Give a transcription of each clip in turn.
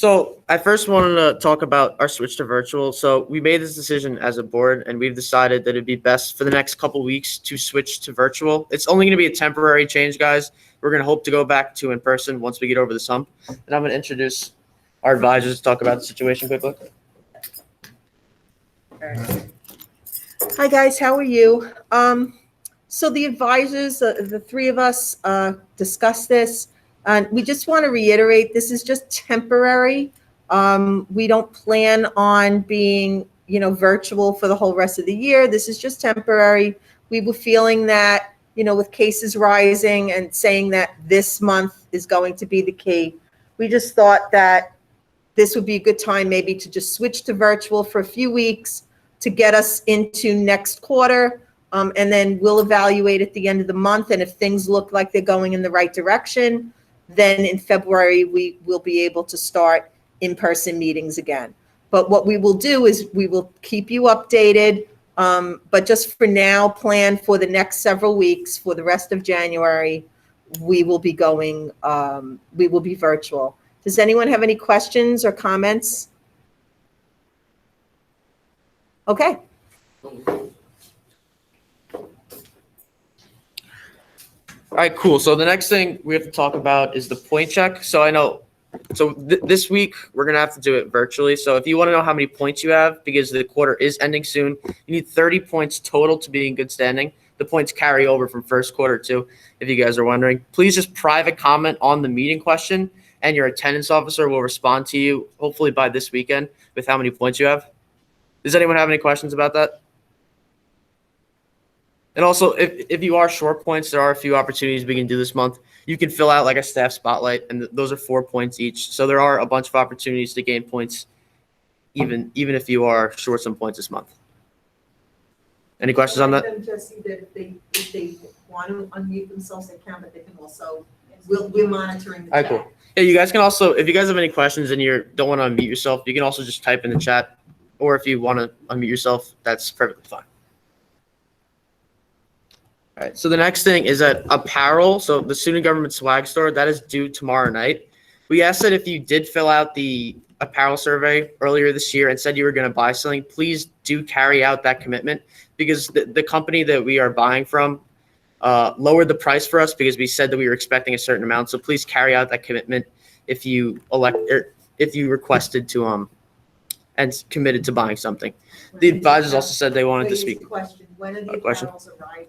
So I first wanted to talk about our switch to virtual. So we made this decision as a board, and we've decided that it'd be best for the next couple weeks to switch to virtual. It's only going to be a temporary change, guys. We're going to hope to go back to in person once we get over this hump. And I'm going to introduce our advisors to talk about the situation quickly. Hi guys, how are you? So the advisors, the three of us discussed this, and we just want to reiterate, this is just temporary. We don't plan on being, virtual for the whole rest of the year. This is just temporary. We were feeling that, with cases rising and saying that this month is going to be the key, we just thought that this would be a good time maybe to just switch to virtual for a few weeks to get us into next quarter. And then we'll evaluate at the end of the month. And if things look like they're going in the right direction, then in February, we will be able to start in-person meetings again. But what we will do is we will keep you updated. But just for now, plan for the next several weeks, for the rest of January, we will be going, we will be virtual. Does anyone have any questions or comments? Okay. All right, cool. So the next thing we have to talk about is the point check. So I know, this week we're going to have to do it virtually. So if you want to know how many points you have, because the quarter is ending soon, you need 30 points total to be in good standing. The points carry over from first quarter too, if you guys are wondering. Please just private comment on the meeting question, and your attendance officer will respond to you, hopefully by this weekend, with how many points you have. Does anyone have any questions about that? And also, if you are short points, there are a few opportunities we can do this month. You can fill out like a staff spotlight, and those are 4 points each. So there are a bunch of opportunities to gain points, even if you are short some points this month. Any questions on that? Jesse, that if they want to unmute themselves, they can, but they can also, we're monitoring the All right, chat. cool. Yeah, you guys can also, if you guys have any questions and you don't want to unmute yourself, you can also just type in the chat. Or if you want to unmute yourself, that's perfectly fine. All right, so the next thing is that apparel. So the student government swag store, that is due tomorrow night. We asked that if you did fill out the apparel survey earlier this year and said you were going to buy something, please do carry out that commitment, because the company that we are buying from lowered the price for us because we said that we were expecting a certain amount. So please carry out that commitment if you requested to and committed to buying something. The advisors also said they wanted to speak. Question: when are the Question? apparels arriving?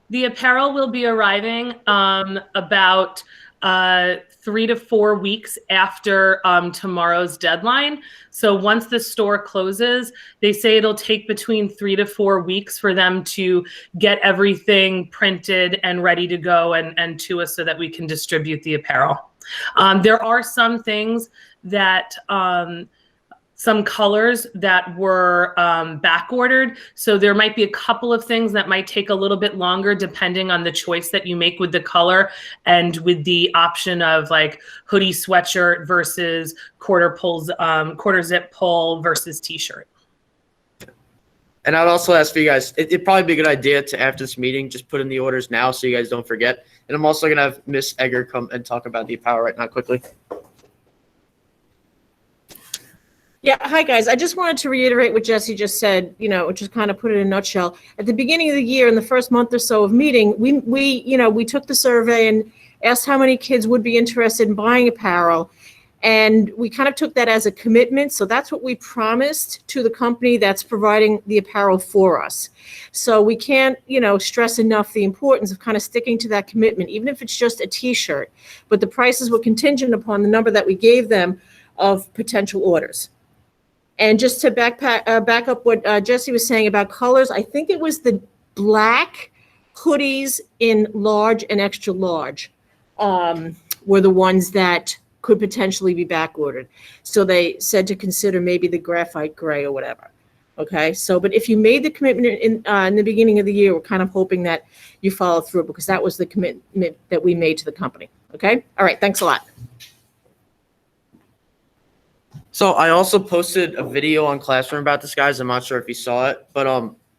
The apparel will be arriving about 3 to 4 weeks after tomorrow's deadline. So once the store closes, they say it'll take between 3 to 4 weeks for them to get everything printed and ready to go and to us so that we can distribute the apparel. There are some things that some colors that were back ordered. So there might be a couple of things that might take a little bit longer depending on the choice that you make with the color and with the option of like hoodie sweatshirt versus quarter zip pull versus t-shirt. And I'd also ask for you guys, it'd probably be a good idea to, after this meeting, just put in the orders now so you guys don't forget. And I'm also going to have Miss Egger come and talk about the apparel right now quickly. Yeah, hi guys. I just wanted to reiterate what Jesse just said, just kind of put it in a nutshell. At the beginning of the year, in the first month or so of meeting, we took the survey and asked how many kids would be interested in buying apparel. And we kind of took that as a commitment. So that's what we promised to the company that's providing the apparel for us. So we can't, stress enough the importance of kind of sticking to that commitment, even if it's just a t-shirt. But the prices were contingent upon the number that we gave them of potential orders. And just to back up what Jesse was saying about colors, I think it was the black hoodies in large and extra large were the ones that could potentially be back ordered. So they said to consider maybe the graphite gray or whatever. Okay, so but if you made the commitment in the beginning of the year, we're kind of hoping that you follow through, because that was the commitment that we made to the company. Okay, all right, thanks a lot. So I also posted a video on Classroom about this, guys. I'm not sure if you saw it, but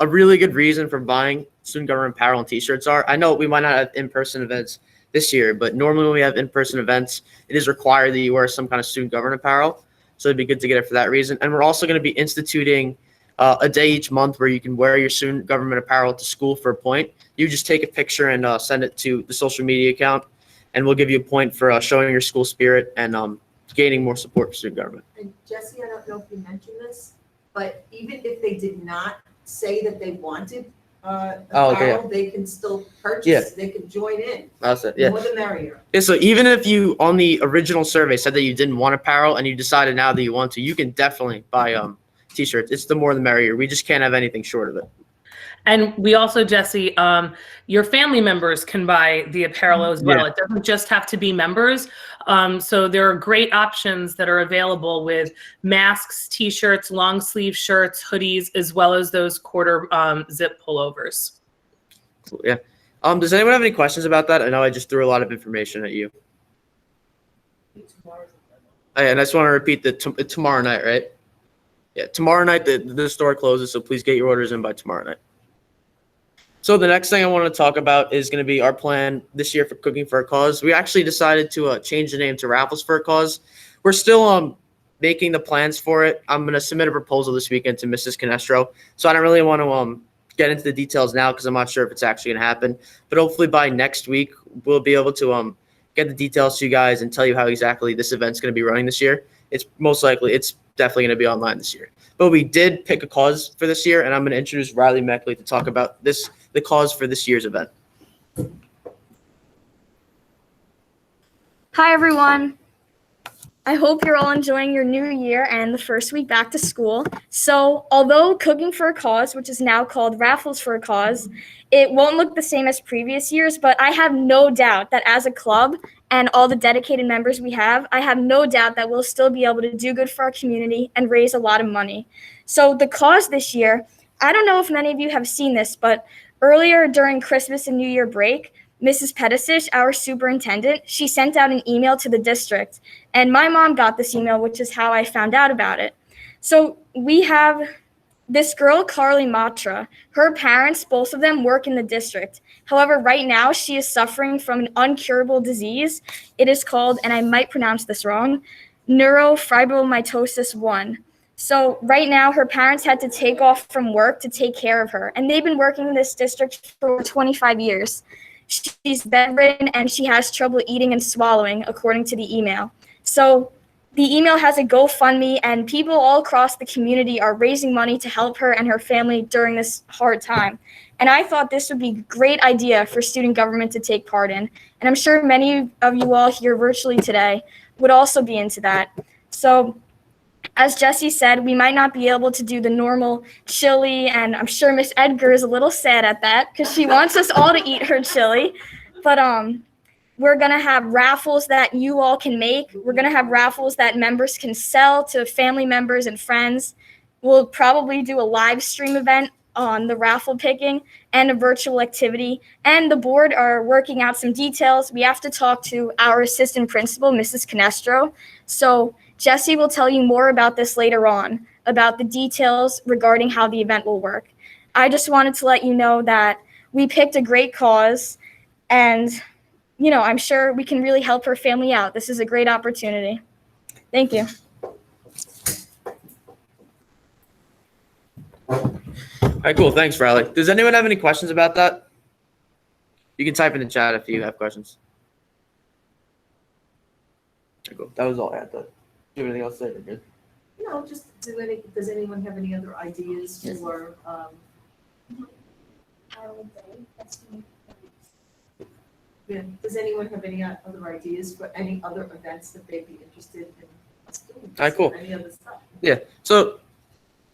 a really good reason for buying student government apparel and t-shirts are, I know we might not have in-person events this year. But normally when we have in-person events, it is required that you wear some kind of student government apparel. So it'd be good to get it for that reason. And we're also going to be instituting a day each month where you can wear your student government apparel to school for a point. You just take a picture and send it to the social media account, and we'll give you a point for showing your school spirit and gaining more support for student government. And Jesse, I don't know if you mentioned this, but even if they did not say that they wanted apparel, they can still purchase, they can join in. That's it. Yeah. More the merrier. Yeah, so even if you on the original survey said that you didn't want apparel and you decided now that you want to, you can definitely buy t-shirts. It's the more the merrier. We just can't have anything short of it. And we also, Jesse, your family members can buy the apparel as well. Yeah. It doesn't just have to be members. So there are great options that are available with masks, t-shirts, long sleeve shirts, hoodies, as well as those quarter zip pullovers. Cool, yeah. Does anyone have any questions about that? I know I just threw a lot of information at you. Oh, yeah, and I just want to repeat that tomorrow night, right? Yeah, tomorrow night the store closes, so please get your orders in by tomorrow night. So the next thing I want to talk about is going to be our plan this year for Cooking for a Cause. We actually decided to change the name to Raffles for a Cause. We're still making the plans for it. I'm going to submit a proposal this weekend to Mrs. Canestro. So I don't really want to get into the details now because I'm not sure if it's actually going to happen. But hopefully by next week, we'll be able to get the details to you guys and tell you how exactly this event's going to be running this year. It's definitely going to be online this year. But we did pick a cause for this year, and I'm going to introduce Riley Meckley to talk about the cause for this year's event. Hi, everyone. I hope you're all enjoying your new year and the first week back to school. So, although Cooking for a Cause, which is now called Raffles for a Cause, it won't look the same as previous years, but I have no doubt that as a club and all the dedicated members we have, I have no doubt that we'll still be able to do good for our community and raise a lot of money. So the cause this year, I don't know if many of you have seen this, but earlier during Christmas and New Year break, Mrs. Pedicic, our superintendent, she sent out an email to the district. And my mom got this email, which is how I found out about it. So we have this girl, Carly Matra. Her parents, both of them, work in the district. However, right now she is suffering from an uncurable disease. It is called, and I might pronounce this wrong, neurofibromatosis 1. So right now her parents had to take off from work to take care of her. And they've been working in this district for 25 years. She's bedridden and she has trouble eating and swallowing, according to the email. So the email has a GoFundMe, and people all across the community are raising money to help her and her family during this hard time. And I thought this would be a great idea for student government to take part in. And I'm sure many of you all here virtually today would also be into that. So as Jesse said, we might not be able to do the normal chili, and I'm sure Miss Edgar is a little sad at that because she wants us all to eat her chili. But we're going to have raffles that you all can make. We're going to have raffles that members can sell to family members and friends. We'll probably do a live stream event on the raffle picking and a virtual activity. And the board are working out some details. We have to talk to our assistant principal, Mrs. Canestro. So Jesse will tell you more about this later on, about the details regarding how the event will work. I just wanted to let you know that we picked a great cause, and you know, I'm sure we can really help her family out. This is a great opportunity. Thank you. All right, cool. Thanks, Riley. Does anyone have any questions about that? You can type in the chat if you have questions. Okay, cool. That was all I had to do. Anything else there? Good. No, just does anyone have any other ideas for? Yeah. Does anyone have any other ideas for any other events that they'd be interested in? All right, cool. Any other stuff? Yeah. So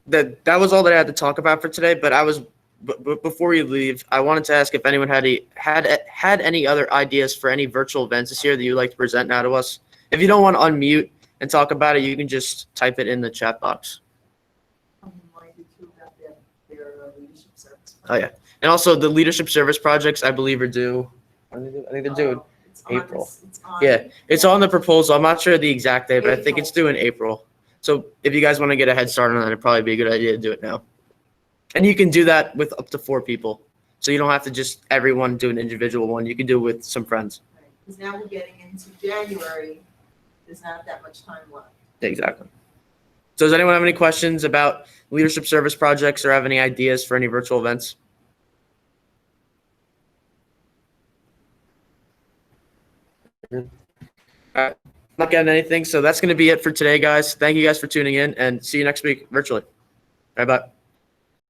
that was all that I had to talk about for today. But before you leave, I wanted to ask if anyone had any other ideas for any virtual events this year that you'd like to present now to us. If you don't want to unmute and talk about it, you can just type it in the chat box. I'm reminded too about their leadership service. Oh yeah, and also the leadership service projects I believe are due. I think they're due. It's on April. it's on- Yeah, it's on the proposal. I'm not sure the exact date, but I think it's due in April. So if you guys want to get a head start on that, it'd probably be a good idea to do it now. And you can do that with up to 4 people. So you don't have to just everyone do an individual one. You can do it with some friends. Right. because now we're getting into January. There's not that much time left. Exactly. So does anyone have any questions about leadership service projects or have any ideas for any virtual events? All right. Not getting anything. So that's going to be it for today, guys. Thank you guys for tuning in and see you next week virtually. Bye bye.